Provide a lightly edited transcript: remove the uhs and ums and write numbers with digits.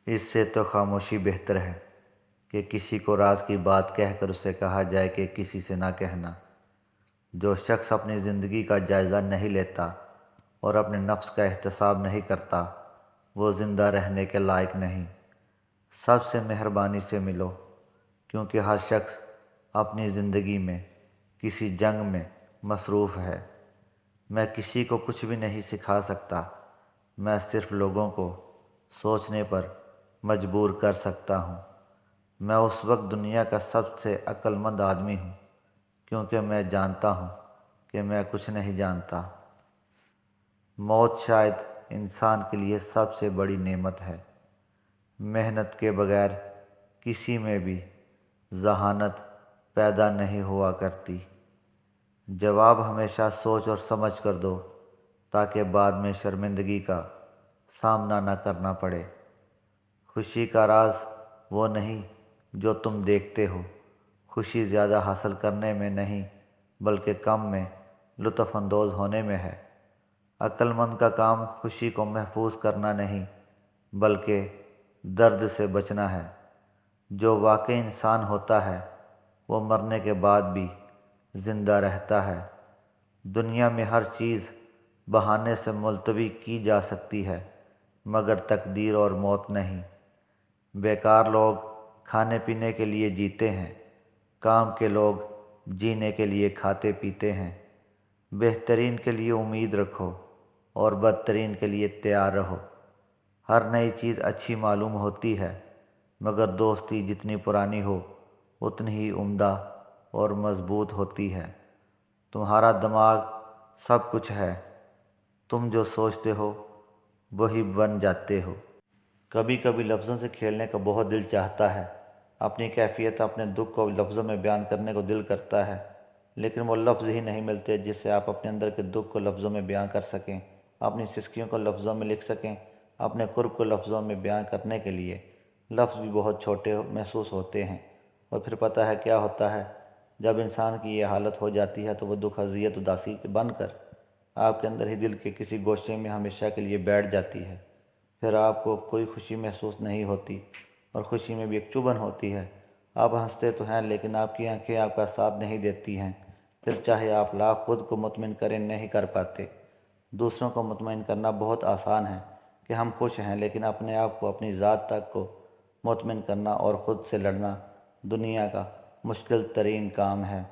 اس سے تو خاموشی بہتر ہے کہ کسی کو راز کی بات کہہ کر اسے کہا جائے کہ کسی سے نہ کہنا۔ جو شخص اپنی زندگی کا جائزہ نہیں لیتا اور اپنے نفس کا احتساب نہیں کرتا وہ زندہ رہنے کے لائق نہیں۔ سب سے مہربانی سے ملو، کیونکہ ہر شخص اپنی زندگی میں کسی جنگ میں مصروف ہے۔ میں کسی کو کچھ بھی نہیں سکھا سکتا، میں صرف لوگوں کو سوچنے پر مجبور کر سکتا ہوں۔ میں اس وقت دنیا کا سب سے عقل مند آدمی ہوں کیونکہ میں جانتا ہوں کہ میں کچھ نہیں جانتا۔ موت شاید انسان کے لیے سب سے بڑی نعمت ہے۔ محنت کے بغیر کسی میں بھی ذہانت پیدا نہیں ہوا کرتی۔ جواب ہمیشہ سوچ اور سمجھ کر دو تاکہ بعد میں شرمندگی کا سامنا نہ کرنا پڑے۔ خوشی کا راز وہ نہیں جو تم دیکھتے ہو، خوشی زیادہ حاصل کرنے میں نہیں بلکہ کم میں لطف اندوز ہونے میں ہے۔ عقل مند کا کام خوشی کو محفوظ کرنا نہیں بلکہ درد سے بچنا ہے۔ جو واقعی انسان ہوتا ہے وہ مرنے کے بعد بھی زندہ رہتا ہے۔ دنیا میں ہر چیز بہانے سے ملتوی کی جا سکتی ہے مگر تقدیر اور موت نہیں۔ بیکار لوگ کھانے پینے کے لیے جیتے ہیں، کام کے لوگ جینے کے لیے کھاتے پیتے ہیں۔ بہترین کے لیے امید رکھو اور بدترین کے لیے تیار رہو۔ ہر نئی چیز اچھی معلوم ہوتی ہے مگر دوستی جتنی پرانی ہو اتنی ہی عمدہ اور مضبوط ہوتی ہے۔ تمہارا دماغ سب کچھ ہے، تم جو سوچتے ہو وہی بن جاتے ہو۔ کبھی کبھی لفظوں سے کھیلنے کا بہت دل چاہتا ہے۔ اپنی کیفیت، اپنے دکھ کو لفظوں میں بیان کرنے کو دل کرتا ہے، لیکن وہ لفظ ہی نہیں ملتے جس سے آپ اپنے اندر کے دکھ کو لفظوں میں بیان کر سکیں، اپنی سسکیوں کو لفظوں میں لکھ سکیں۔ اپنے قرب کو لفظوں میں بیان کرنے کے لیے لفظ بھی بہت چھوٹے محسوس ہوتے ہیں۔ اور پھر پتہ ہے کیا ہوتا ہے؟ جب انسان کی یہ حالت ہو جاتی ہے تو وہ دکھ، اذیت، اداسی بن کر آپ کے اندر ہی دل کے کسی گوشے میں ہمیشہ کے لیے بیٹھ جاتی ہے۔ پھر آپ کو کوئی خوشی محسوس نہیں ہوتی اور خوشی میں بھی ایک چبھن ہوتی ہے۔ آپ ہنستے تو ہیں لیکن آپ کی آنکھیں آپ کا ساتھ نہیں دیتی ہیں۔ پھر چاہے آپ لاکھ خود کو مطمئن کریں نہیں کر پاتے۔ دوسروں کو مطمئن کرنا بہت آسان ہے کہ ہم خوش ہیں، لیکن اپنے آپ کو، اپنی ذات تک کو مطمئن کرنا اور خود سے لڑنا دنیا کا مشکل ترین کام ہے۔